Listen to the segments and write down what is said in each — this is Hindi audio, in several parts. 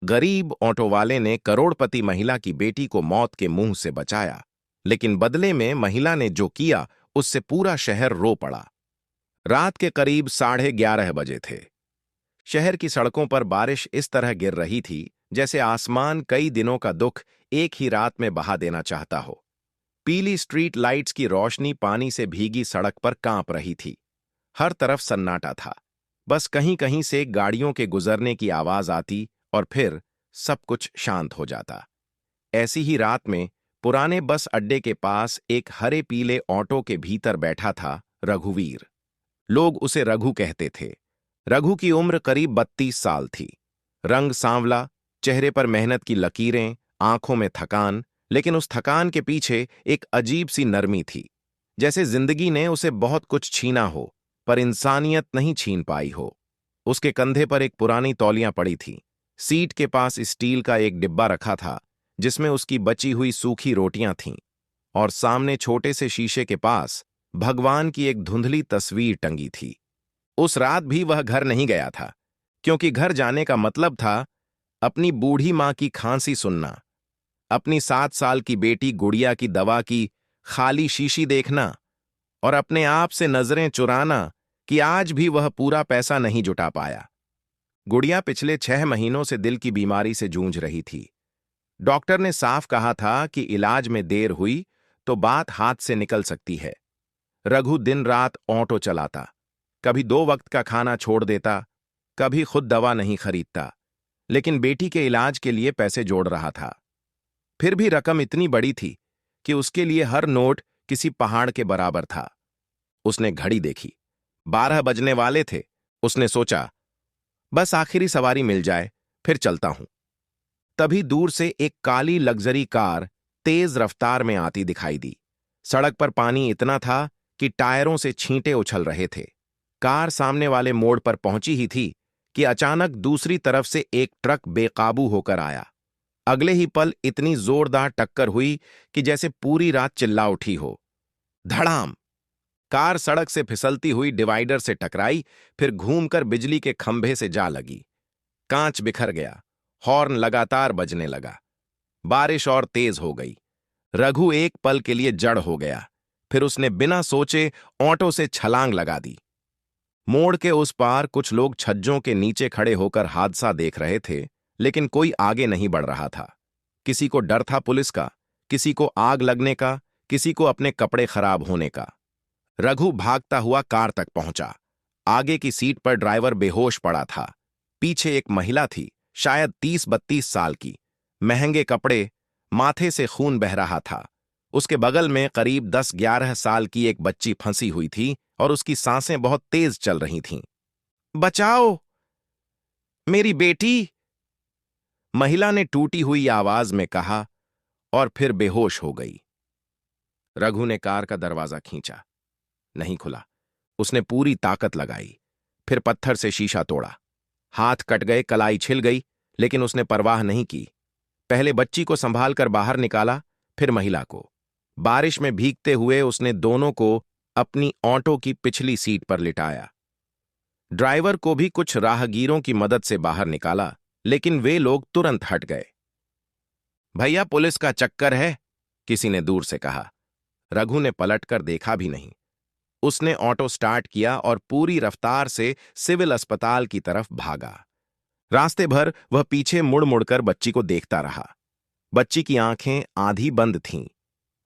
गरीब ऑटो वाले ने करोड़पति महिला की बेटी को मौत के मुंह से बचाया, लेकिन बदले में महिला ने जो किया उससे पूरा शहर रो पड़ा। रात के करीब 11:30 बजे थे। शहर की सड़कों पर बारिश इस तरह गिर रही थी जैसे आसमान कई दिनों का दुख एक ही रात में बहा देना चाहता हो। पीली स्ट्रीट लाइट्स की रोशनी पानी से भीगी सड़क पर कांप रही थी। हर तरफ सन्नाटा था। बस कहीं कहीं से गाड़ियों के गुजरने की आवाज आती और फिर सब कुछ शांत हो जाता। ऐसी ही रात में पुराने बस अड्डे के पास एक हरे पीले ऑटो के भीतर बैठा था रघुवीर। लोग उसे रघु कहते थे। रघु की उम्र करीब 32 साल थी। रंग सांवला, चेहरे पर मेहनत की लकीरें, आंखों में थकान, लेकिन उस थकान के पीछे एक अजीब सी नरमी थी, जैसे जिंदगी ने उसे बहुत कुछ छीना हो पर इंसानियत नहीं छीन पाई हो। उसके कंधे पर एक पुरानी तौलियां पड़ी थी। सीट के पास स्टील का एक डिब्बा रखा था जिसमें उसकी बची हुई सूखी रोटियां थीं, और सामने छोटे से शीशे के पास भगवान की एक धुंधली तस्वीर टंगी थी। उस रात भी वह घर नहीं गया था, क्योंकि घर जाने का मतलब था अपनी बूढ़ी मां की खांसी सुनना, अपनी 7 साल की बेटी गुड़िया की दवा की खाली शीशी देखना और अपने आप से नजरें चुराना कि आज भी वह पूरा पैसा नहीं जुटा पाया। गुड़िया पिछले 6 महीनों से दिल की बीमारी से जूझ रही थी। डॉक्टर ने साफ कहा था कि इलाज में देर हुई तो बात हाथ से निकल सकती है। रघु दिन रात ऑटो चलाता, कभी 2 वक्त का खाना छोड़ देता, कभी खुद दवा नहीं खरीदता, लेकिन बेटी के इलाज के लिए पैसे जोड़ रहा था। फिर भी रकम इतनी बड़ी थी कि उसके लिए हर नोट किसी पहाड़ के बराबर था। उसने घड़ी देखी, 12 बजने वाले थे। उसने सोचा, बस आखिरी सवारी मिल जाए फिर चलता हूं। तभी दूर से एक काली लग्जरी कार तेज रफ्तार में आती दिखाई दी। सड़क पर पानी इतना था कि टायरों से छींटे उछल रहे थे। कार सामने वाले मोड़ पर पहुंची ही थी कि अचानक दूसरी तरफ से एक ट्रक बेकाबू होकर आया। अगले ही पल इतनी जोरदार टक्कर हुई कि जैसे पूरी रात चिल्ला उठी हो। धड़ाम! कार सड़क से फिसलती हुई डिवाइडर से टकराई, फिर घूमकर बिजली के खंभे से जा लगी। कांच बिखर गया, हॉर्न लगातार बजने लगा। बारिश और तेज हो गई। रघु एक पल के लिए जड़ हो गया, फिर उसने बिना सोचे ऑटो से छलांग लगा दी। मोड़ के उस पार कुछ लोग छज्जों के नीचे खड़े होकर हादसा देख रहे थे, लेकिन कोई आगे नहीं बढ़ रहा था। किसी को डर था पुलिस का, किसी को आग लगने का, किसी को अपने कपड़े खराब होने का। रघु भागता हुआ कार तक पहुंचा। आगे की सीट पर ड्राइवर बेहोश पड़ा था। पीछे एक महिला थी, शायद 30-32 साल की। महंगे कपड़े, माथे से खून बह रहा था। उसके बगल में करीब 10-11 साल की एक बच्ची फंसी हुई थी और उसकी सांसें बहुत तेज चल रही थीं। बचाओ, मेरी बेटी! महिला ने टूटी हुई आवाज में कहा और फिर बेहोश हो गई। रघु ने कार का दरवाजा खींचा। नहीं खुला। उसने पूरी ताकत लगाई, फिर पत्थर से शीशा तोड़ा। हाथ कट गए, कलाई छिल गई, लेकिन उसने परवाह नहीं की। पहले बच्ची को संभालकर बाहर निकाला, फिर महिला को। बारिश में भीगते हुए उसने दोनों को अपनी ऑटो की पिछली सीट पर लिटाया। ड्राइवर को भी कुछ राहगीरों की मदद से बाहर निकाला, लेकिन वे लोग तुरंत हट गए। भैया, पुलिस का चक्कर है, किसी ने दूर से कहा। रघु ने पलटकर देखा भी नहीं। उसने ऑटो स्टार्ट किया और पूरी रफ्तार से सिविल अस्पताल की तरफ भागा। रास्ते भर वह पीछे मुड़ मुड़कर बच्ची को देखता रहा। बच्ची की आंखें आधी बंद थीं,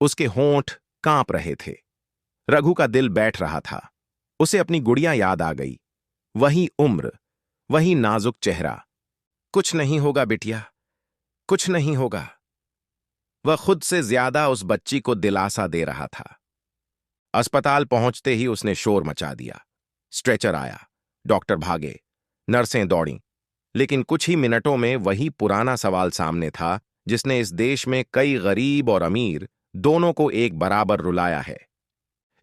उसके होंठ कांप रहे थे। रघु का दिल बैठ रहा था। उसे अपनी गुड़िया याद आ गई। वही उम्र, वही नाजुक चेहरा। कुछ नहीं होगा बिटिया, कुछ नहीं होगा। वह खुद से ज्यादा उस बच्ची को दिलासा दे रहा था। अस्पताल पहुंचते ही उसने शोर मचा दिया। स्ट्रेचर आया, डॉक्टर भागे, नर्सें दौड़ीं, लेकिन कुछ ही मिनटों में वही पुराना सवाल सामने था जिसने इस देश में कई गरीब और अमीर दोनों को एक बराबर रुलाया है।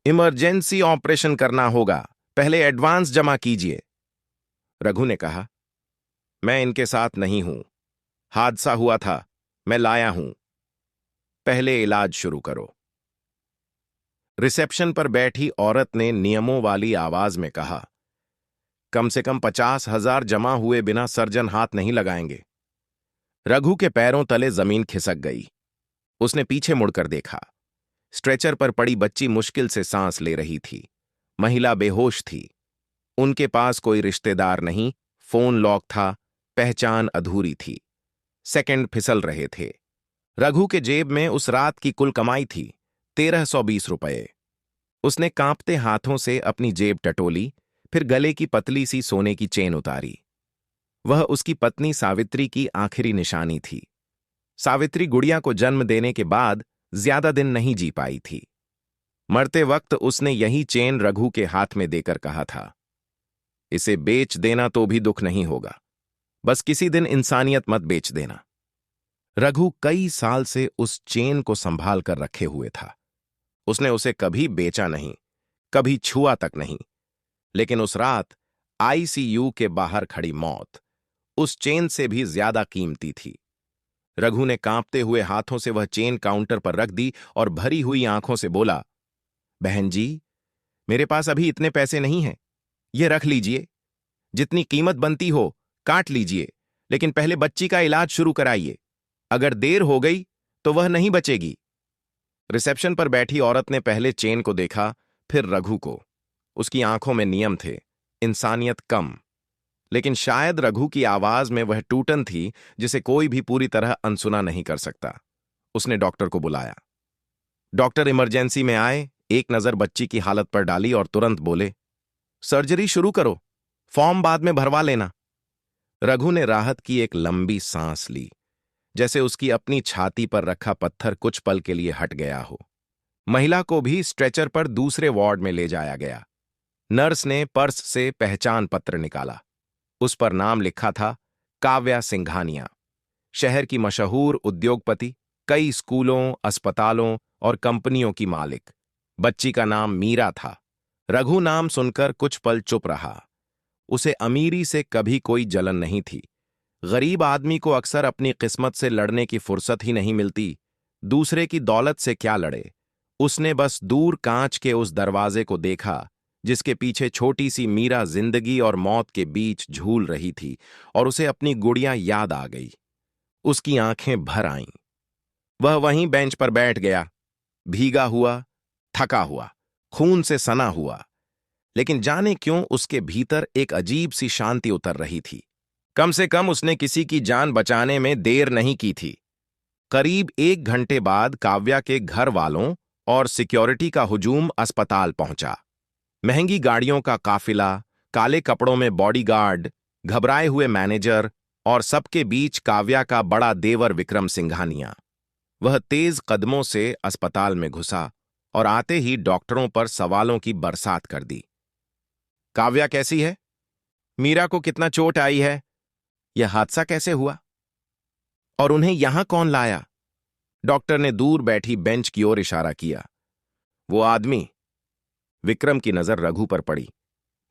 इमरजेंसी ऑपरेशन करना होगा, पहले एडवांस जमा कीजिए। रघु ने कहा, मैं इनके साथ नहीं हूं। हादसा हुआ था, मैं लाया हूं। पहले इलाज शुरू करो। रिसेप्शन पर बैठी औरत ने नियमों वाली आवाज में कहा, कम से कम 50,000 जमा हुए बिना सर्जन हाथ नहीं लगाएंगे। रघु के पैरों तले जमीन खिसक गई। उसने पीछे मुड़कर देखा। स्ट्रेचर पर पड़ी बच्ची मुश्किल से सांस ले रही थी। महिला बेहोश थी। उनके पास कोई रिश्तेदार नहीं, फोन लॉक था, पहचान अधूरी थी। सेकंड फिसल रहे थे। रघु के जेब में उस रात की कुल कमाई थी 1320 रुपये। उसने कांपते हाथों से अपनी जेब टटोली, फिर गले की पतली सी सोने की चेन उतारी। वह उसकी पत्नी सावित्री की आखिरी निशानी थी। सावित्री गुड़िया को जन्म देने के बाद ज्यादा दिन नहीं जी पाई थी। मरते वक्त उसने यही चेन रघु के हाथ में देकर कहा था, इसे बेच देना तो भी दुख नहीं होगा, बस किसी दिन इंसानियत मत बेच देना। रघु कई साल से उस चेन को संभाल कर रखे हुए था। उसने उसे कभी बेचा नहीं, कभी छुआ तक नहीं। लेकिन उस रात आईसीयू के बाहर खड़ी मौत उस चेन से भी ज्यादा कीमती थी। रघु ने कांपते हुए हाथों से वह चेन काउंटर पर रख दी और भरी हुई आंखों से बोला, बहन जी, मेरे पास अभी इतने पैसे नहीं हैं, ये रख लीजिए। जितनी कीमत बनती हो काट लीजिए, लेकिन पहले बच्ची का इलाज शुरू कराइए। अगर देर हो गई तो वह नहीं बचेगी। रिसेप्शन पर बैठी औरत ने पहले चेन को देखा, फिर रघु को। उसकी आंखों में नियम थे, इंसानियत कम। लेकिन शायद रघु की आवाज में वह टूटन थी जिसे कोई भी पूरी तरह अनसुना नहीं कर सकता। उसने डॉक्टर को बुलाया। डॉक्टर इमरजेंसी में आए, एक नजर बच्ची की हालत पर डाली और तुरंत बोले, सर्जरी शुरू करो, फॉर्म बाद में भरवा लेना। रघु ने राहत की एक लंबी सांस ली, जैसे उसकी अपनी छाती पर रखा पत्थर कुछ पल के लिए हट गया हो। महिला को भी स्ट्रेचर पर दूसरे वार्ड में ले जाया गया। नर्स ने पर्स से पहचान पत्र निकाला। उस पर नाम लिखा था, काव्या सिंघानिया। शहर की मशहूर उद्योगपति, कई स्कूलों, अस्पतालों और कंपनियों की मालिक। बच्ची का नाम मीरा था। रघु नाम सुनकर कुछ पल चुप रहा। उसे अमीरी से कभी कोई जलन नहीं थी। गरीब आदमी को अक्सर अपनी किस्मत से लड़ने की फुर्सत ही नहीं मिलती। दूसरे की दौलत से क्या लड़े। उसने बस दूर कांच के उस दरवाजे को देखा जिसके पीछे छोटी सी मीरा जिंदगी और मौत के बीच झूल रही थी, और उसे अपनी गुड़िया याद आ गई। उसकी आंखें भर आईं। वह वहीं बेंच पर बैठ गया, भीगा हुआ, थका हुआ, खून से सना हुआ। लेकिन जाने क्यों उसके भीतर एक अजीब सी शांति उतर रही थी। कम से कम उसने किसी की जान बचाने में देर नहीं की थी। करीब 1 घंटे बाद काव्या के घर वालों और सिक्योरिटी का हुजूम अस्पताल पहुंचा। महंगी गाड़ियों का काफिला, काले कपड़ों में बॉडीगार्ड, घबराए हुए मैनेजर और सबके बीच काव्या का बड़ा देवर विक्रम सिंघानिया। वह तेज कदमों से अस्पताल में घुसा और आते ही डॉक्टरों पर सवालों की बरसात कर दी। काव्या कैसी है? मीरा को कितना चोट आई है? यह हादसा कैसे हुआ? और उन्हें यहां कौन लाया? डॉक्टर ने दूर बैठी बेंच की ओर इशारा किया। वो आदमी। विक्रम की नजर रघु पर पड़ी।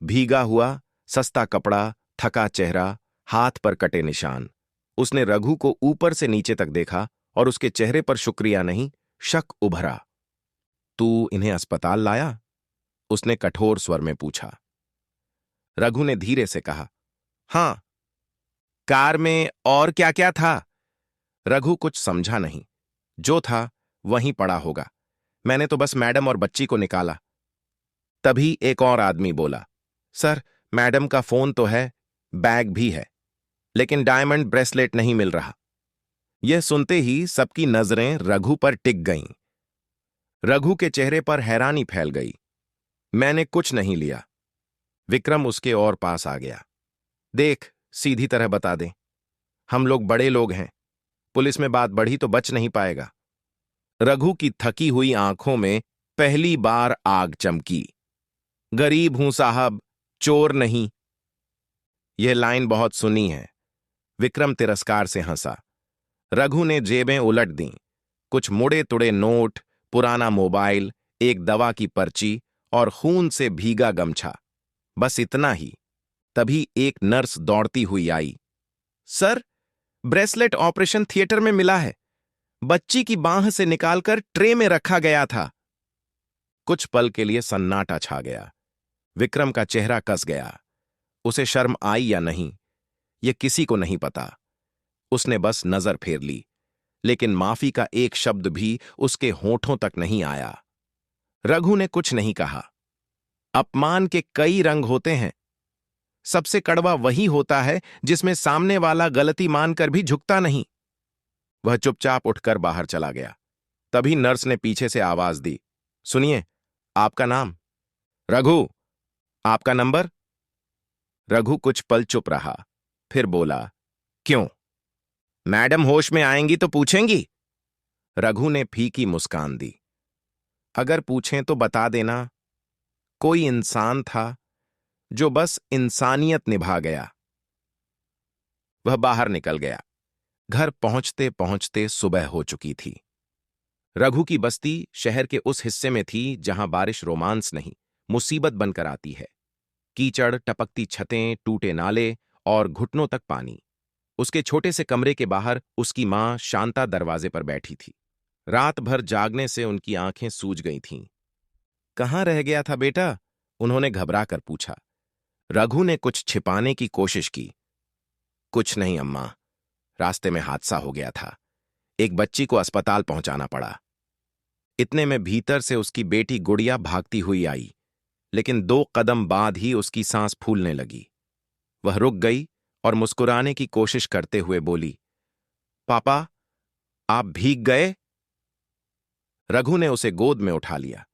भीगा हुआ, सस्ता कपड़ा, थका चेहरा, हाथ पर कटे निशान। उसने रघु को ऊपर से नीचे तक देखा और उसके चेहरे पर शुक्रिया नहीं, शक उभरा। तू इन्हें अस्पताल लाया? उसने कठोर स्वर में पूछा। रघु ने धीरे से कहा, हां। कार में और क्या क्या था? रघु कुछ समझा नहीं। जो था वहीं पड़ा होगा। मैंने तो बस मैडम और बच्ची को निकाला। तभी एक और आदमी बोला, सर, मैडम का फोन तो है, बैग भी है, लेकिन डायमंड ब्रेसलेट नहीं मिल रहा। यह सुनते ही सबकी नजरें रघु पर टिक गईं। रघु के चेहरे पर हैरानी फैल गई। मैंने कुछ नहीं लिया। विक्रम उसके और पास आ गया। देख, सीधी तरह बता दे, हम लोग बड़े लोग हैं, पुलिस में बात बढ़ी तो बच नहीं पाएगा। रघु की थकी हुई आंखों में पहली बार आग चमकी। गरीब हूं साहब, चोर नहीं। यह लाइन बहुत सुनी है। विक्रम तिरस्कार से हंसा। रघु ने जेबें उलट दीं। कुछ मुड़े तुड़े नोट, पुराना मोबाइल, एक दवा की पर्ची और खून से भीगा गमछा, बस इतना ही। तभी एक नर्स दौड़ती हुई आई। सर, ब्रेसलेट ऑपरेशन थिएटर में मिला है। बच्ची की बांह से निकालकर ट्रे में रखा गया था। कुछ पल के लिए सन्नाटा छा गया। विक्रम का चेहरा कस गया। उसे शर्म आई या नहीं, यह किसी को नहीं पता। उसने बस नजर फेर ली, लेकिन माफी का एक शब्द भी उसके होठों तक नहीं आया। रघु ने कुछ नहीं कहा। अपमान के कई रंग होते हैं। सबसे कड़वा वही होता है जिसमें सामने वाला गलती मानकर भी झुकता नहीं। वह चुपचाप उठकर बाहर चला गया। तभी नर्स ने पीछे से आवाज दी, सुनिए, आपका नाम? रघु। आपका नंबर? रघु कुछ पल चुप रहा, फिर बोला, क्यों? मैडम होश में आएंगी तो पूछेंगी? रघु ने फीकी मुस्कान दी, अगर पूछें तो बता देना। कोई इंसान था जो बस इंसानियत निभा गया। वह बाहर निकल गया। घर पहुंचते पहुंचते सुबह हो चुकी थी। रघु की बस्ती शहर के उस हिस्से में थी जहां बारिश रोमांस नहीं, मुसीबत बनकर आती है। कीचड़, टपकती छतें, टूटे नाले और घुटनों तक पानी। उसके छोटे से कमरे के बाहर उसकी मां शांता दरवाजे पर बैठी थी। रात भर जागने से उनकी आंखें सूज गई थीं। कहाँ रह गया था बेटा? उन्होंने घबरा कर पूछा। रघु ने कुछ छिपाने की कोशिश की। कुछ नहीं अम्मा, रास्ते में हादसा हो गया था। एक बच्ची को अस्पताल पहुंचाना पड़ा। इतने में भीतर से उसकी बेटी गुड़िया भागती हुई आई, लेकिन 2 कदम बाद ही उसकी सांस फूलने लगी। वह रुक गई और मुस्कुराने की कोशिश करते हुए बोली, पापा, आप भीग गए? रघु ने उसे गोद में उठा लिया।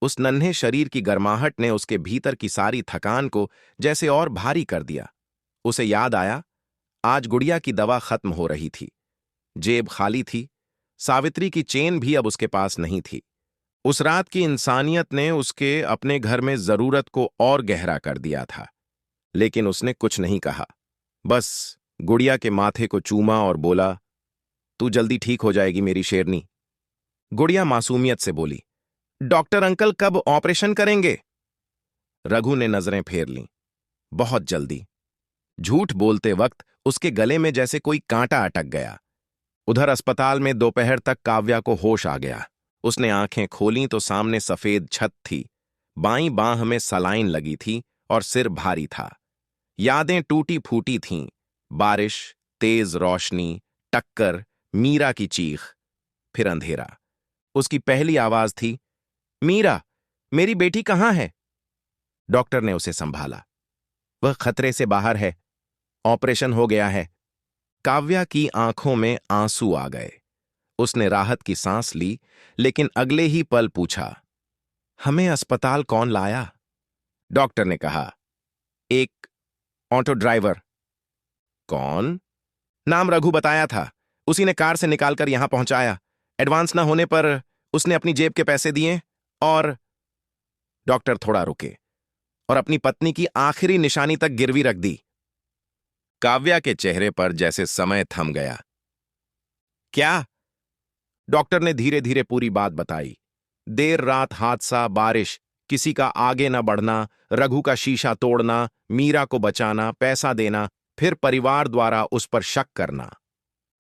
उस नन्हे शरीर की गर्माहट ने उसके भीतर की सारी थकान को जैसे और भारी कर दिया। उसे याद आया, आज गुड़िया की दवा खत्म हो रही थी। जेब खाली थी। सावित्री की चेन भी अब उसके पास नहीं थी। उस रात की इंसानियत ने उसके अपने घर में जरूरत को और गहरा कर दिया था। लेकिन उसने कुछ नहीं कहा, बस गुड़िया के माथे को चूमा और बोला, तू जल्दी ठीक हो जाएगी मेरी शेरनी। गुड़िया मासूमियत से बोली, डॉक्टर अंकल कब ऑपरेशन करेंगे? रघु ने नजरें फेर लीं। बहुत जल्दी। झूठ बोलते वक्त उसके गले में जैसे कोई कांटा अटक गया। उधर अस्पताल में दोपहर तक काव्या को होश आ गया। उसने आंखें खोलीं तो सामने सफेद छत थी। बाईं बांह में सलाइन लगी थी और सिर भारी था। यादें टूटी फूटी थीं। बारिश, तेज रोशनी, टक्कर, मीरा की चीख, फिर अंधेरा। उसकी पहली आवाज थी, मीरा, मेरी बेटी कहाँ है? डॉक्टर ने उसे संभाला। वह खतरे से बाहर है, ऑपरेशन हो गया है। काव्या की आंखों में आंसू आ गए। उसने राहत की सांस ली, लेकिन अगले ही पल पूछा, हमें अस्पताल कौन लाया? डॉक्टर ने कहा, एक ऑटो ड्राइवर। कौन? नाम रघु बताया था। उसी ने कार से निकालकर यहां पहुंचाया। एडवांस न होने पर उसने अपनी जेब के पैसे दिए और डॉक्टर थोड़ा रुके और अपनी पत्नी की आखिरी निशानी तक गिरवी रख दी। काव्या के चेहरे पर जैसे समय थम गया। क्या? डॉक्टर ने धीरे धीरे पूरी बात बताई। देर रात हादसा, बारिश, किसी का आगे न बढ़ना, रघु का शीशा तोड़ना, मीरा को बचाना, पैसा देना, फिर परिवार द्वारा उस पर शक करना।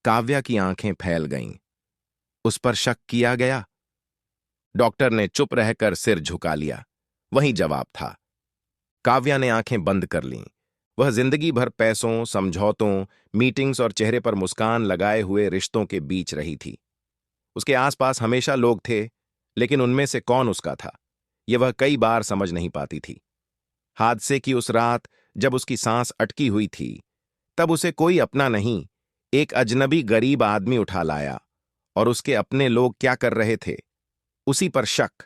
काव्या की आंखें फैल गईं। उस पर शक किया गया? डॉक्टर ने चुप रहकर सिर झुका लिया। वही जवाब था। काव्या ने आंखें बंद कर लीं। वह जिंदगी भर पैसों, समझौतों, मीटिंग्स और चेहरे पर मुस्कान लगाए हुए रिश्तों के बीच रही थी। उसके आसपास हमेशा लोग थे, लेकिन उनमें से कौन उसका था, यह वह कई बार समझ नहीं पाती थी। हादसे की उस रात जब उसकी सांस अटकी हुई थी, तब उसे कोई अपना नहीं, एक अजनबी गरीब आदमी उठा लाया। और उसके अपने लोग क्या कर रहे थे, उसी पर शक।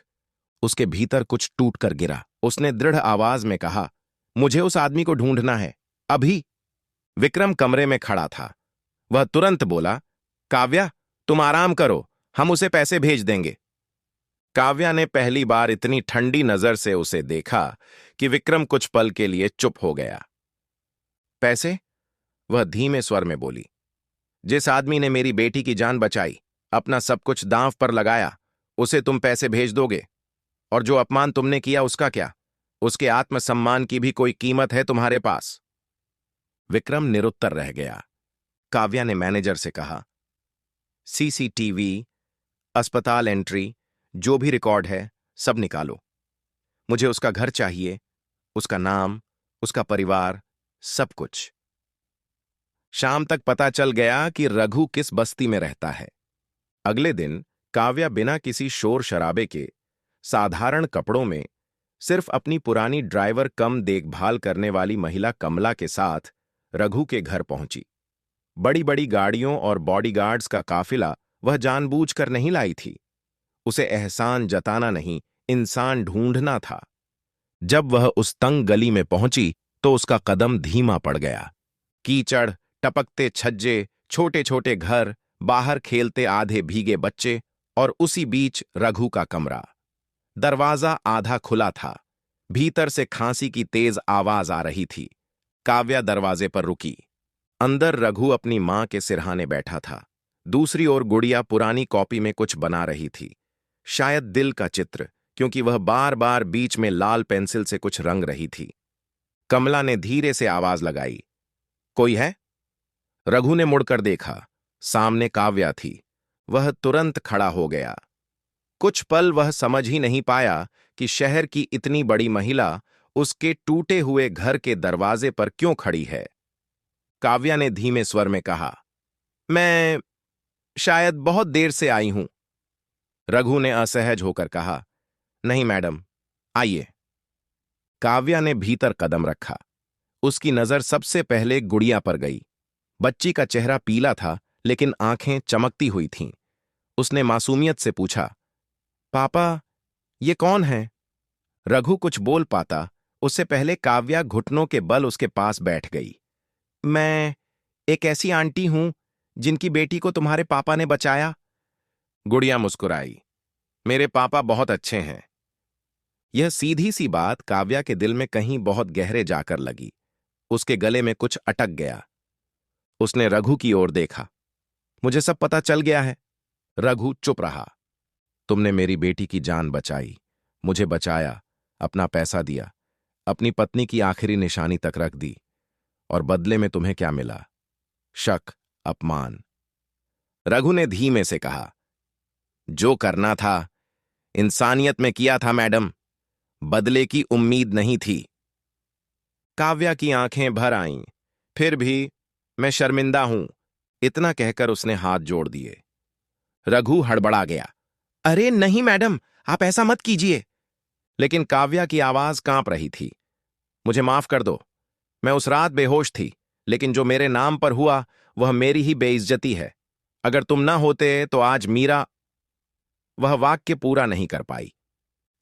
उसके भीतर कुछ टूट कर गिरा। उसने दृढ़ आवाज में कहा, मुझे उस आदमी को ढूंढना है, अभी। विक्रम कमरे में खड़ा था। वह तुरंत बोला, काव्या, तुम आराम करो, हम उसे पैसे भेज देंगे। काव्या ने पहली बार इतनी ठंडी नजर से उसे देखा कि विक्रम कुछ पल के लिए चुप हो गया। पैसे? वह धीमे स्वर में बोली, जिस आदमी ने मेरी बेटी की जान बचाई, अपना सब कुछ दांव पर लगाया, उसे तुम पैसे भेज दोगे? और जो अपमान तुमने किया उसका क्या? उसके आत्मसम्मान की भी कोई कीमत है तुम्हारे पास? विक्रम निरुत्तर रह गया। काव्या ने मैनेजर से कहा, सीसीटीवी, अस्पताल एंट्री, जो भी रिकॉर्ड है सब निकालो। मुझे उसका घर चाहिए, उसका नाम, उसका परिवार, सब कुछ। शाम तक पता चल गया कि रघु किस बस्ती में रहता है। अगले दिन काव्या बिना किसी शोर शराबे के साधारण कपड़ों में सिर्फ अपनी पुरानी ड्राइवर कम देखभाल करने वाली महिला कमला के साथ रघु के घर पहुंची। बड़ी बड़ी गाड़ियों और बॉडीगार्ड्स का काफिला वह जानबूझकर नहीं लाई थी। उसे एहसान जताना नहीं, इंसान ढूंढना था। जब वह उस तंग गली में पहुंची तो उसका कदम धीमा पड़ गया। कीचड़, टपकते छज्जे, छोटे छोटे घर, बाहर खेलते आधे भीगे बच्चे और उसी बीच रघु का कमरा। दरवाजा आधा खुला था। भीतर से खांसी की तेज आवाज आ रही थी। काव्या दरवाजे पर रुकी। अंदर रघु अपनी मां के सिरहाने बैठा था। दूसरी ओर गुड़िया पुरानी कॉपी में कुछ बना रही थी, शायद दिल का चित्र, क्योंकि वह बार बार बीच में लाल पेंसिल से कुछ रंग रही थी। कमला ने धीरे से आवाज लगाई, कोई है? रघु ने मुड़कर देखा। सामने काव्या थी। वह तुरंत खड़ा हो गया। कुछ पल वह समझ ही नहीं पाया कि शहर की इतनी बड़ी महिला उसके टूटे हुए घर के दरवाजे पर क्यों खड़ी है। काव्या ने धीमे स्वर में कहा, मैं शायद बहुत देर से आई हूं। रघु ने असहज होकर कहा, नहीं मैडम, आइए। काव्या ने भीतर कदम रखा। उसकी नजर सबसे पहले गुड़िया पर गई। बच्ची का चेहरा पीला था, लेकिन आंखें चमकती हुई थीं। उसने मासूमियत से पूछा, पापा, ये कौन है? रघु कुछ बोल पाता उससे पहले काव्या घुटनों के बल उसके पास बैठ गई। मैं एक ऐसी आंटी हूं जिनकी बेटी को तुम्हारे पापा ने बचाया। गुड़िया मुस्कुराई, मेरे पापा बहुत अच्छे हैं। यह सीधी सी बात काव्या के दिल में कहीं बहुत गहरे जाकर लगी। उसके गले में कुछ अटक गया। उसने रघु की ओर देखा। मुझे सब पता चल गया है। रघु चुप रहा। तुमने मेरी बेटी की जान बचाई, मुझे बचाया, अपना पैसा दिया, अपनी पत्नी की आखिरी निशानी तक रख दी, और बदले में तुम्हें क्या मिला? शक, अपमान। रघु ने धीमे से कहा, जो करना था इंसानियत में किया था मैडम, बदले की उम्मीद नहीं थी। काव्या की आंखें भर आईं। फिर भी मैं शर्मिंदा हूं, इतना कहकर उसने हाथ जोड़ दिए। रघु हड़बड़ा गया, अरे नहीं मैडम, आप ऐसा मत कीजिए। लेकिन काव्या की आवाज कांप रही थी। मुझे माफ कर दो, मैं उस रात बेहोश थी, लेकिन जो मेरे नाम पर हुआ वह मेरी ही बेइज्जती है। अगर तुम ना होते तो आज मीरा। वह वाक्य पूरा नहीं कर पाई।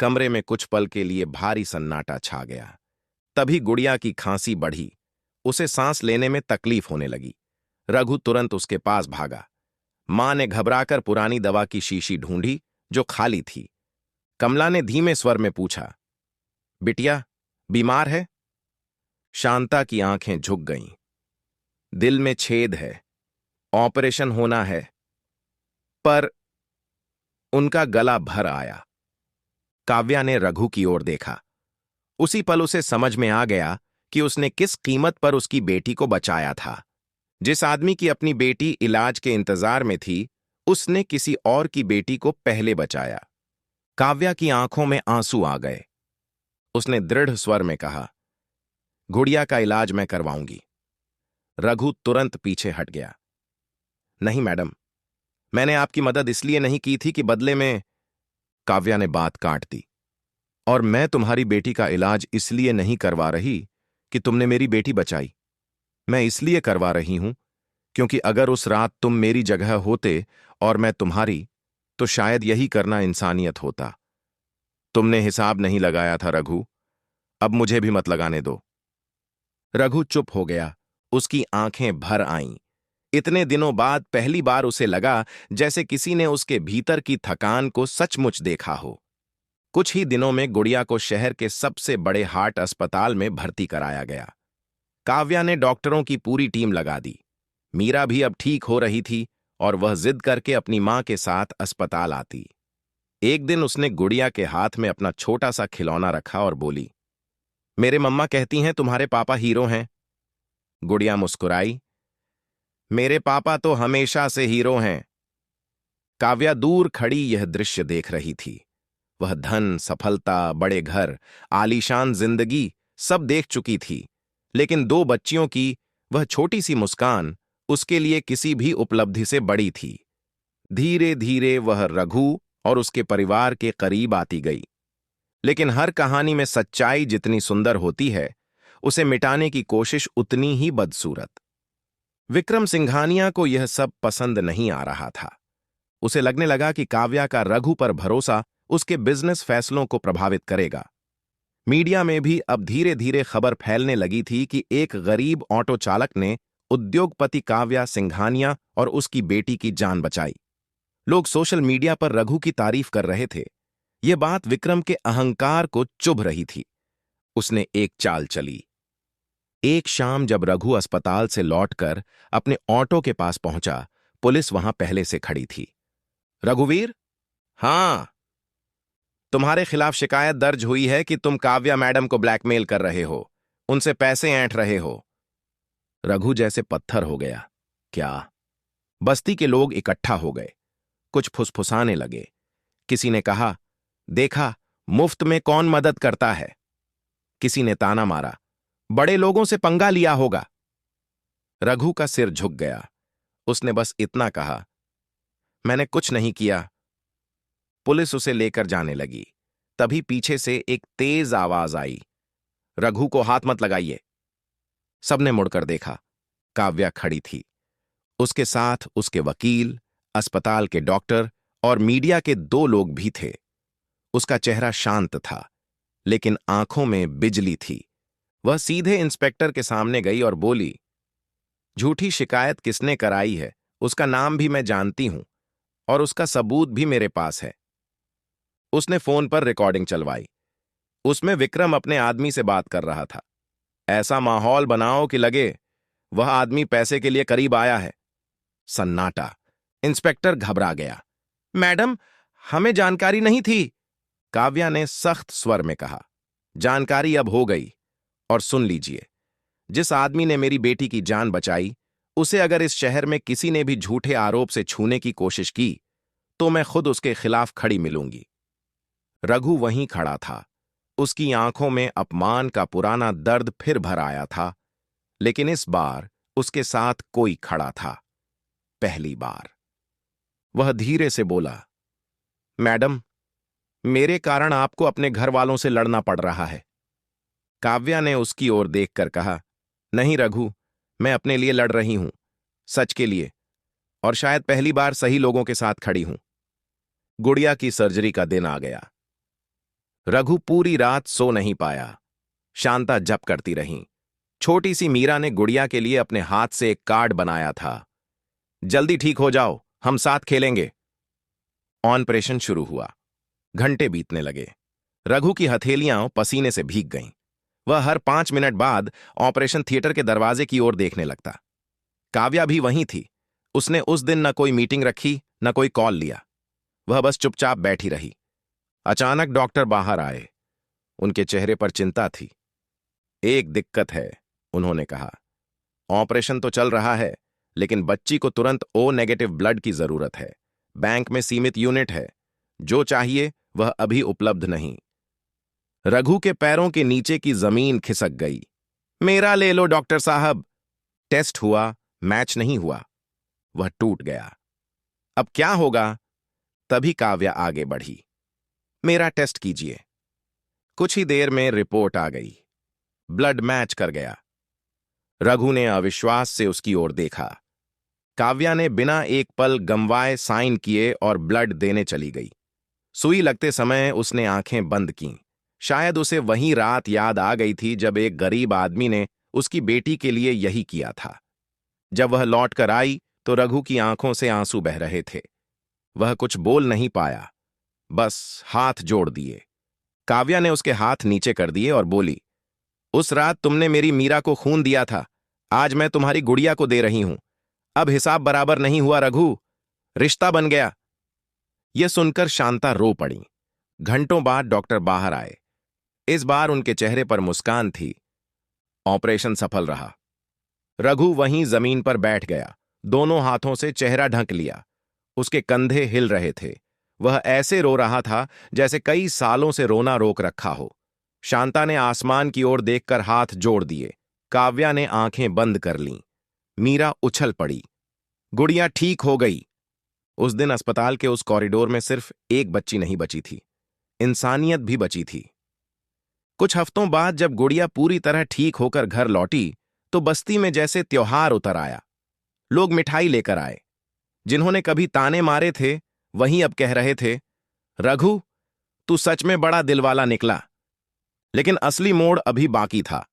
कमरे में कुछ पल के लिए भारी सन्नाटा छा गया। तभी गुड़िया की खांसी बढ़ी। उसे सांस लेने में तकलीफ होने लगी। रघु तुरंत उसके पास भागा। मां ने घबराकर पुरानी दवा की शीशी ढूंढी जो खाली थी। कमला ने धीमे स्वर में पूछा, बिटिया बीमार है? शांता की आंखें झुक गईं। दिल में छेद है, ऑपरेशन होना है। पर उनका गला भर आया। काव्या ने रघु की ओर देखा। उसी पल उसे समझ में आ गया कि उसने किस कीमत पर उसकी बेटी को बचाया था। जिस आदमी की अपनी बेटी इलाज के इंतजार में थी, उसने किसी और की बेटी को पहले बचाया। काव्या की आंखों में आंसू आ गए। उसने दृढ़ स्वर में कहा, गुड़िया का इलाज मैं करवाऊंगी। रघु तुरंत पीछे हट गया। नहीं मैडम, मैंने आपकी मदद इसलिए नहीं की थी कि बदले में। काव्या ने बात काट दी। और मैं तुम्हारी बेटी का इलाज इसलिए नहीं करवा रही कि तुमने मेरी बेटी बचाई। मैं इसलिए करवा रही हूं क्योंकि अगर उस रात तुम मेरी जगह होते और मैं तुम्हारी, तो शायद यही करना इंसानियत होता। तुमने हिसाब नहीं लगाया था रघु, अब मुझे भी मत लगाने दो। रघु चुप हो गया। उसकी आंखें भर आईं। इतने दिनों बाद पहली बार उसे लगा जैसे किसी ने उसके भीतर की थकान को सचमुच देखा हो। कुछ ही दिनों में गुड़िया को शहर के सबसे बड़े हार्ट अस्पताल में भर्ती कराया गया। काव्या ने डॉक्टरों की पूरी टीम लगा दी। मीरा भी अब ठीक हो रही थी और वह जिद करके अपनी मां के साथ अस्पताल आती। एक दिन उसने गुड़िया के हाथ में अपना छोटा सा खिलौना रखा और बोली, मेरे मम्मा कहती हैं तुम्हारे पापा हीरो हैं। गुड़िया मुस्कुराई, मेरे पापा तो हमेशा से हीरो हैं। काव्या दूर खड़ी यह दृश्य देख रही थी। वह धन, सफलता, बड़े घर, आलीशान जिंदगी सब देख चुकी थी, लेकिन दो बच्चियों की वह छोटी सी मुस्कान उसके लिए किसी भी उपलब्धि से बड़ी थी। धीरे धीरे वह रघु और उसके परिवार के करीब आती गई। लेकिन हर कहानी में सच्चाई जितनी सुंदर होती है, उसे मिटाने की कोशिश उतनी ही बदसूरत। विक्रम सिंघानिया को यह सब पसंद नहीं आ रहा था। उसे लगने लगा कि काव्या का रघु पर भरोसा उसके बिजनेस फैसलों को प्रभावित करेगा। मीडिया में भी अब धीरे धीरे खबर फैलने लगी थी कि एक गरीब ऑटो चालक ने उद्योगपति काव्या सिंघानिया और उसकी बेटी की जान बचाई। लोग सोशल मीडिया पर रघु की तारीफ कर रहे थे। यह बात विक्रम के अहंकार को चुभ रही थी। उसने एक चाल चली। एक शाम जब रघु अस्पताल से लौटकर अपने ऑटो के पास पहुंचा, पुलिस वहां पहले से खड़ी थी। रघुवीर? हां, तुम्हारे खिलाफ शिकायत दर्ज हुई है कि तुम काव्या मैडम को ब्लैकमेल कर रहे हो, उनसे पैसे ऐंठ रहे हो। रघु जैसे पत्थर हो गया। क्या? बस्ती के लोग इकट्ठा हो गए। कुछ फुसफुसाने लगे। किसी ने कहा, देखा, मुफ्त में कौन मदद करता है। किसी ने ताना मारा, बड़े लोगों से पंगा लिया होगा। रघु का सिर झुक गया। उसने बस इतना कहा, मैंने कुछ नहीं किया। पुलिस उसे लेकर जाने लगी। तभी पीछे से एक तेज आवाज आई, रघु को हाथ मत लगाइए। सबने मुड़कर देखा। काव्या खड़ी थी। उसके साथ उसके वकील, अस्पताल के डॉक्टर और मीडिया के 2 लोग भी थे। उसका चेहरा शांत था, लेकिन आंखों में बिजली थी। वह सीधे इंस्पेक्टर के सामने गई और बोली, झूठी शिकायत किसने कराई है, उसका नाम भी मैं जानती हूं और उसका सबूत भी मेरे पास है। उसने फोन पर रिकॉर्डिंग चलवाई। उसमें विक्रम अपने आदमी से बात कर रहा था। ऐसा माहौल बनाओ कि लगे वह आदमी पैसे के लिए करीब आया है। सन्नाटा। इंस्पेक्टर घबरा गया। मैडम, हमें जानकारी नहीं थी, काव्या ने सख्त स्वर में कहा। जानकारी अब हो गई। और सुन लीजिए, जिस आदमी ने मेरी बेटी की जान बचाई, उसे अगर इस शहर में किसी ने भी झूठे आरोप से छूने की कोशिश की, तो मैं खुद उसके खिलाफ खड़ी मिलूंगी। रघु वहीं खड़ा था। उसकी आंखों में अपमान का पुराना दर्द फिर भर आया था, लेकिन इस बार उसके साथ कोई खड़ा था। पहली बार। वह धीरे से बोला, मैडम, मेरे कारण आपको अपने घर वालों से लड़ना पड़ रहा है। काव्या ने उसकी ओर देखकर कहा, नहीं रघु, मैं अपने लिए लड़ रही हूं, सच के लिए, और शायद पहली बार सही लोगों के साथ खड़ी हूं। गुड़िया की सर्जरी का दिन आ गया। रघु पूरी रात सो नहीं पाया। शांता जप करती रहीं। छोटी सी मीरा ने गुड़िया के लिए अपने हाथ से एक कार्ड बनाया था, जल्दी ठीक हो जाओ, हम साथ खेलेंगे। ऑपरेशन शुरू हुआ। घंटे बीतने लगे। रघु की हथेलियां पसीने से भीग गईं। वह हर 5 मिनट बाद ऑपरेशन थिएटर के दरवाजे की ओर देखने लगता। काव्या भी वहीं थी। उसने उस दिन न कोई मीटिंग रखी, न कोई कॉल लिया। वह बस चुपचाप बैठी रही। अचानक डॉक्टर बाहर आए। उनके चेहरे पर चिंता थी। एक दिक्कत है, उन्होंने कहा। ऑपरेशन तो चल रहा है, लेकिन बच्ची को तुरंत ओ नेगेटिव ब्लड की जरूरत है। बैंक में सीमित यूनिट है। जो चाहिए वह अभी उपलब्ध नहीं। रघु के पैरों के नीचे की जमीन खिसक गई। मेरा ले लो डॉक्टर साहब। टेस्ट हुआ, मैच नहीं हुआ। वह टूट गया। अब क्या होगा? तभी काव्या आगे बढ़ी। मेरा टेस्ट कीजिए। कुछ ही देर में रिपोर्ट आ गई। ब्लड मैच कर गया। रघु ने अविश्वास से उसकी ओर देखा। काव्या ने बिना एक पल गंवाए साइन किए और ब्लड देने चली गई। सुई लगते समय उसने आंखें बंद कीं। शायद उसे वही रात याद आ गई थी जब एक गरीब आदमी ने उसकी बेटी के लिए यही किया था। जब वह लौटकर आई तो रघु की आंखों से आंसू बह रहे थे। वह कुछ बोल नहीं पाया, बस हाथ जोड़ दिए। काव्या ने उसके हाथ नीचे कर दिए और बोली, उस रात तुमने मेरी मीरा को खून दिया था, आज मैं तुम्हारी गुड़िया को दे रही हूं। अब हिसाब बराबर नहीं हुआ रघु, रिश्ता बन गया। यह सुनकर शांता रो पड़ी। घंटों बाद डॉक्टर बाहर आए। इस बार उनके चेहरे पर मुस्कान थी। ऑपरेशन सफल रहा। रघु वहीं जमीन पर बैठ गया, दोनों हाथों से चेहरा ढक लिया। उसके कंधे हिल रहे थे। वह ऐसे रो रहा था जैसे कई सालों से रोना रोक रखा हो। शांता ने आसमान की ओर देखकर हाथ जोड़ दिए। काव्या ने आंखें बंद कर लीं। मीरा उछल पड़ी। गुड़िया ठीक हो गई। उस दिन अस्पताल के उस कॉरिडोर में सिर्फ एक बच्ची नहीं बची थी, इंसानियत भी बची थी। कुछ हफ्तों बाद जब गुड़िया पूरी तरह ठीक होकर घर लौटी तो बस्ती में जैसे त्योहार उतर आया। लोग मिठाई लेकर आए। जिन्होंने कभी ताने मारे थे वहीं अब कह रहे थे, रघु, तू सच में बड़ा दिलवाला निकला। लेकिन असली मोड़ अभी बाकी था।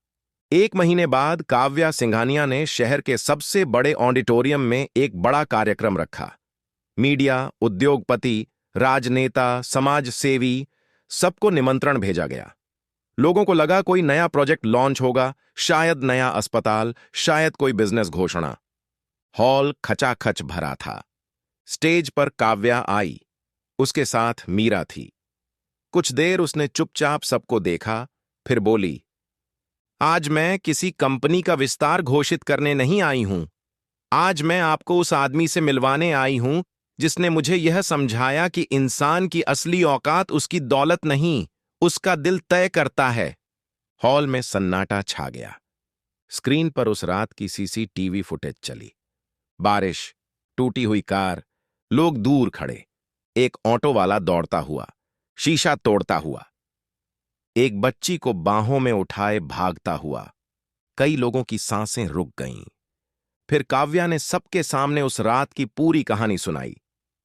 1 महीने बाद काव्या सिंघानिया ने शहर के सबसे बड़े ऑडिटोरियम में एक बड़ा कार्यक्रम रखा। मीडिया, उद्योगपति, राजनेता, समाज सेवी, सबको निमंत्रण भेजा गया। लोगों को लगा कोई नया प्रोजेक्ट लॉन्च होगा, शायद नया अस्पताल, शायद कोई बिजनेस घोषणा। हॉल खचाखच भरा था। स्टेज पर काव्या आई। उसके साथ मीरा थी। कुछ देर उसने चुपचाप सबको देखा, फिर बोली, आज मैं किसी कंपनी का विस्तार घोषित करने नहीं आई हूं। आज मैं आपको उस आदमी से मिलवाने आई हूं जिसने मुझे यह समझाया कि इंसान की असली औकात उसकी दौलत नहीं, उसका दिल तय करता है। हॉल में सन्नाटा छा गया। स्क्रीन पर उस रात की सीसीटीवी फुटेज चली। बारिश, टूटी हुई कार, लोग दूर खड़े, एक ऑटो वाला दौड़ता हुआ, शीशा तोड़ता हुआ, एक बच्ची को बाहों में उठाए भागता हुआ। कई लोगों की सांसें रुक गईं। फिर काव्या ने सबके सामने उस रात की पूरी कहानी सुनाई।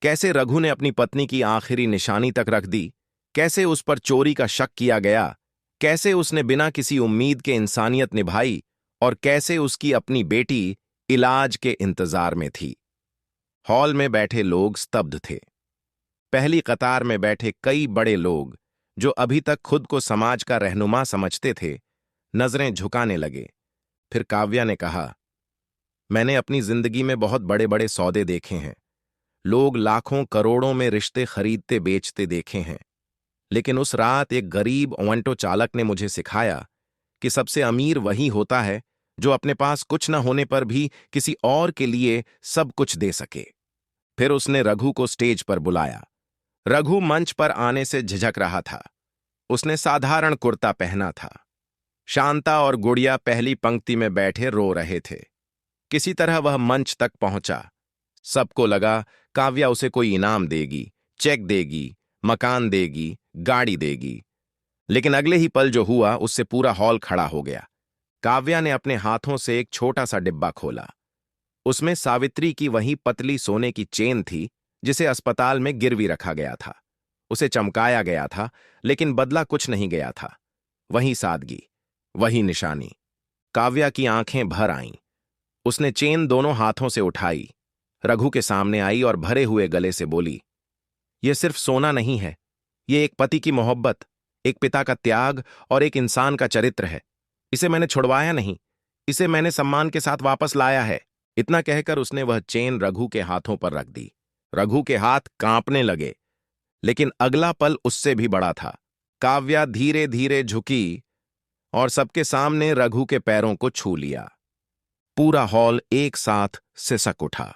कैसे रघु ने अपनी पत्नी की आखिरी निशानी तक रख दी, कैसे उस पर चोरी का शक किया गया, कैसे उसने बिना किसी उम्मीद के इंसानियत निभाई और कैसे उसकी अपनी बेटी इलाज के इंतजार में थी। हॉल में बैठे लोग स्तब्ध थे। पहली कतार में बैठे कई बड़े लोग जो अभी तक खुद को समाज का रहनुमा समझते थे, नजरें झुकाने लगे। फिर काव्या ने कहा, मैंने अपनी जिंदगी में बहुत बड़े बड़े सौदे देखे हैं, लोग लाखों करोड़ों में रिश्ते खरीदते बेचते देखे हैं, लेकिन उस रात एक गरीब ऑटो चालक ने मुझे सिखाया कि सबसे अमीर वही होता है जो अपने पास कुछ न होने पर भी किसी और के लिए सब कुछ दे सके। फिर उसने रघु को स्टेज पर बुलाया। रघु मंच पर आने से झिझक रहा था। उसने साधारण कुर्ता पहना था। शांता और गुड़िया पहली पंक्ति में बैठे रो रहे थे। किसी तरह वह मंच तक पहुंचा। सबको लगा काव्या उसे कोई इनाम देगी, चेक देगी, मकान देगी, गाड़ी देगी। लेकिन अगले ही पल जो हुआ उससे पूरा हॉल खड़ा हो गया। काव्या ने अपने हाथों से एक छोटा सा डिब्बा खोला। उसमें सावित्री की वही पतली सोने की चेन थी जिसे अस्पताल में गिरवी रखा गया था। उसे चमकाया गया था, लेकिन बदला कुछ नहीं गया था। वही सादगी, वही निशानी। काव्या की आंखें भर आईं। उसने चेन दोनों हाथों से उठाई, रघु के सामने आई और भरे हुए गले से बोली, यह सिर्फ सोना नहीं है, यह एक पति की मोहब्बत, एक पिता का त्याग और एक इंसान का चरित्र है। इसे मैंने छुड़वाया नहीं, इसे मैंने सम्मान के साथ वापस लाया है। इतना कहकर उसने वह चेन रघु के हाथों पर रख दी। रघु के हाथ कांपने लगे, लेकिन अगला पल उससे भी बड़ा था। काव्या धीरे धीरे झुकी और सबके सामने रघु के पैरों को छू लिया। पूरा हॉल एक साथ सिसक उठा।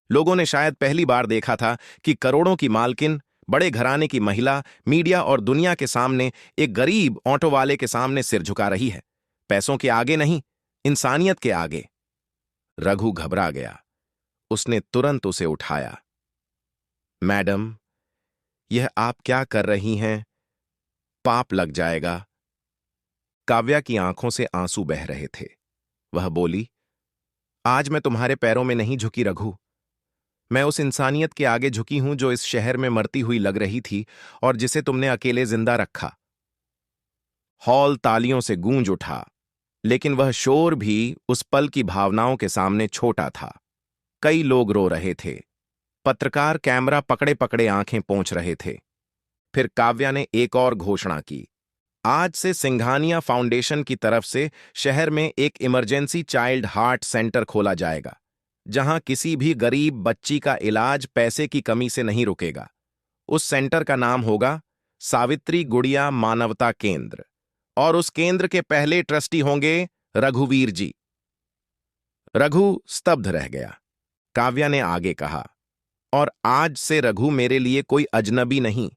लोगों ने शायद पहली बार देखा था कि करोड़ों की मालकिन, बड़े घराने की महिला, मीडिया और दुनिया के सामने एक गरीब ऑटो वाले के सामने सिर झुका रही है। पैसों के आगे नहीं, इंसानियत के आगे। रघु घबरा गया। उसने तुरंत उसे उठाया। मैडम, यह आप क्या कर रही हैं? पाप लग जाएगा। काव्या की आंखों से आंसू बह रहे थे। वह बोली, आज मैं तुम्हारे पैरों में नहीं झुकी रघु। मैं उस इंसानियत के आगे झुकी हूं जो इस शहर में मरती हुई लग रही थी और जिसे तुमने अकेले जिंदा रखा। हॉल तालियों से गूंज उठा, लेकिन वह शोर भी उस पल की भावनाओं के सामने छोटा था। कई लोग रो रहे थे। पत्रकार कैमरा पकड़े पकड़े आंखें पोंछ रहे थे। फिर काव्या ने एक और घोषणा की, आज से सिंघानिया फाउंडेशन की तरफ से शहर में एक इमरजेंसी चाइल्ड हार्ट सेंटर खोला जाएगा, जहां किसी भी गरीब बच्ची का इलाज पैसे की कमी से नहीं रुकेगा। उस सेंटर का नाम होगा सावित्री गुड़िया मानवता केंद्र, और उस केंद्र के पहले ट्रस्टी होंगे रघुवीर जी। रघु स्तब्ध रह गया। काव्या ने आगे कहा, और आज से रघु मेरे लिए कोई अजनबी नहीं,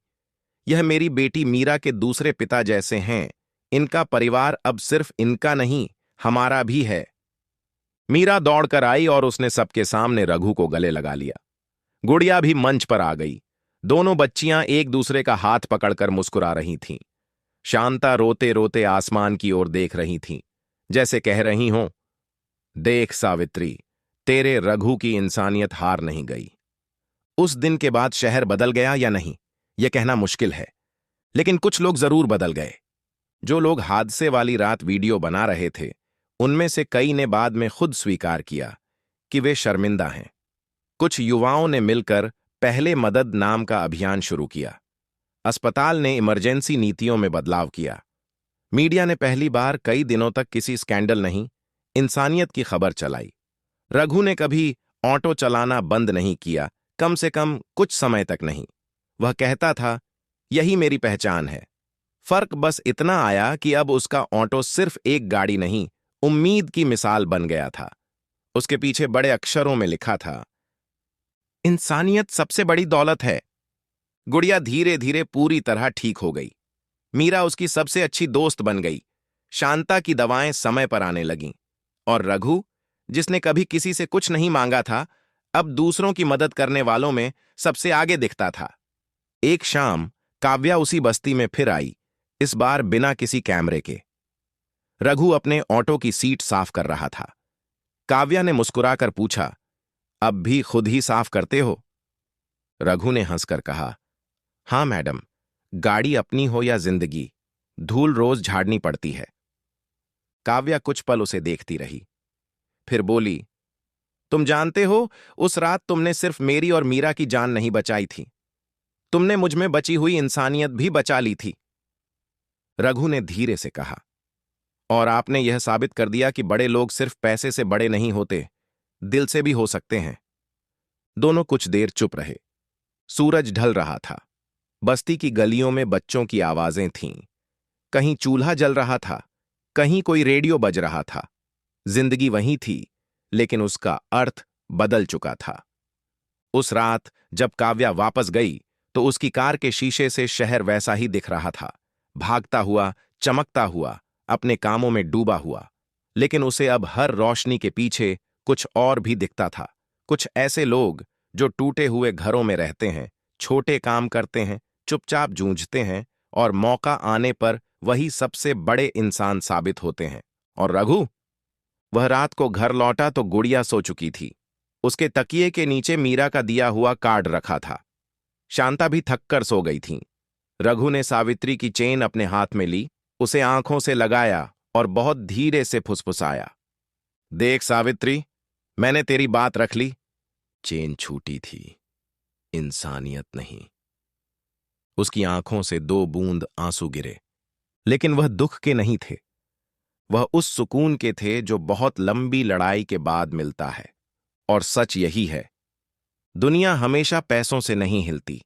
यह मेरी बेटी मीरा के दूसरे पिता जैसे हैं। इनका परिवार अब सिर्फ इनका नहीं, हमारा भी है। मीरा दौड़कर आई और उसने सबके सामने रघु को गले लगा लिया। गुड़िया भी मंच पर आ गई। दोनों बच्चियां एक दूसरे का हाथ पकड़कर मुस्कुरा रही थीं। शांता रोते रोते आसमान की ओर देख रही थीं, जैसे कह रही हों, देख सावित्री, तेरे रघु की इंसानियत हार नहीं गई। उस दिन के बाद शहर बदल गया या नहीं, यह कहना मुश्किल है, लेकिन कुछ लोग जरूर बदल गए। जो लोग हादसे वाली रात वीडियो बना रहे थे, उनमें से कई ने बाद में खुद स्वीकार किया कि वे शर्मिंदा हैं। कुछ युवाओं ने मिलकर पहले मदद नाम का अभियान शुरू किया। अस्पताल ने इमरजेंसी नीतियों में बदलाव किया। मीडिया ने पहली बार कई दिनों तक किसी स्कैंडल नहीं, इंसानियत की खबर चलाई। रघु ने कभी ऑटो चलाना बंद नहीं किया, कम से कम कुछ समय तक नहीं। वह कहता था, यही मेरी पहचान है। फर्क बस इतना आया कि अब उसका ऑटो सिर्फ एक गाड़ी नहीं, उम्मीद की मिसाल बन गया था। उसके पीछे बड़े अक्षरों में लिखा था, इंसानियत सबसे बड़ी दौलत है। गुड़िया धीरे धीरे पूरी तरह ठीक हो गई। मीरा उसकी सबसे अच्छी दोस्त बन गई। शांता की दवाएं समय पर आने लगीं। और रघु, जिसने कभी किसी से कुछ नहीं मांगा था, अब दूसरों की मदद करने वालों में सबसे आगे दिखता था। एक शाम काव्या उसी बस्ती में फिर आई, इस बार बिना किसी कैमरे के। रघु अपने ऑटो की सीट साफ कर रहा था। काव्या ने मुस्कुराकर पूछा, अब भी खुद ही साफ करते हो? रघु ने हंसकर कहा, हां मैडम, गाड़ी अपनी हो या जिंदगी, धूल रोज झाड़नी पड़ती है। काव्या कुछ पल उसे देखती रही, फिर बोली, तुम जानते हो, उस रात तुमने सिर्फ मेरी और मीरा की जान नहीं बचाई थी, तुमने मुझ में बची हुई इंसानियत भी बचा ली थी। रघु ने धीरे से कहा, और आपने यह साबित कर दिया कि बड़े लोग सिर्फ पैसे से बड़े नहीं होते, दिल से भी हो सकते हैं। दोनों कुछ देर चुप रहे। सूरज ढल रहा था। बस्ती की गलियों में बच्चों की आवाजें थीं। कहीं चूल्हा जल रहा था, कहीं कोई रेडियो बज रहा था। जिंदगी वही थी, लेकिन उसका अर्थ बदल चुका था। उस रात जब काव्या वापस गई, तो उसकी कार के शीशे से शहर वैसा ही दिख रहा था, भागता हुआ, चमकता हुआ, अपने कामों में डूबा हुआ। लेकिन उसे अब हर रोशनी के पीछे कुछ और भी दिखता था। कुछ ऐसे लोग जो टूटे हुए घरों में रहते हैं, छोटे काम करते हैं, चुपचाप जूझते हैं, और मौका आने पर वही सबसे बड़े इंसान साबित होते हैं। और रघु, वह रात को घर लौटा तो गुड़िया सो चुकी थी। उसके तकिए के नीचे मीरा का दिया हुआ कार्ड रखा था। शांता भी थककर सो गई थी। रघु ने सावित्री की चेन अपने हाथ में ली, उसे आंखों से लगाया और बहुत धीरे से फुसफुसाया, देख सावित्री, मैंने तेरी बात रख ली। चेन छूटी थी, इंसानियत नहीं। उसकी आंखों से 2 बूंद आंसू गिरे, लेकिन वह दुख के नहीं थे। वह उस सुकून के थे जो बहुत लंबी लड़ाई के बाद मिलता है। और सच यही है, दुनिया हमेशा पैसों से नहीं हिलती।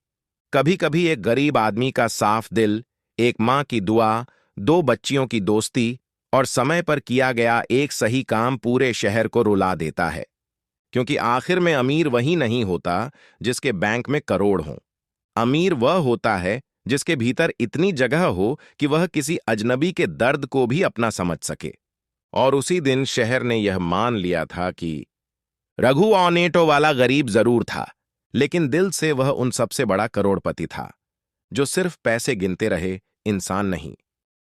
कभी कभी एक गरीब आदमी का साफ दिल, एक मां की दुआ, 2 बच्चियों की दोस्ती और समय पर किया गया एक सही काम पूरे शहर को रुला देता है। क्योंकि आखिर में अमीर वही नहीं होता जिसके बैंक में करोड़ हों। अमीर वह होता है जिसके भीतर इतनी जगह हो कि वह किसी अजनबी के दर्द को भी अपना समझ सके। और उसी दिन शहर ने यह मान लिया था कि रघु ऑनेटो वाला गरीब जरूर था, लेकिन दिल से वह उन सबसे बड़ा करोड़पति था, जो सिर्फ पैसे गिनते रहे, इंसान नहीं।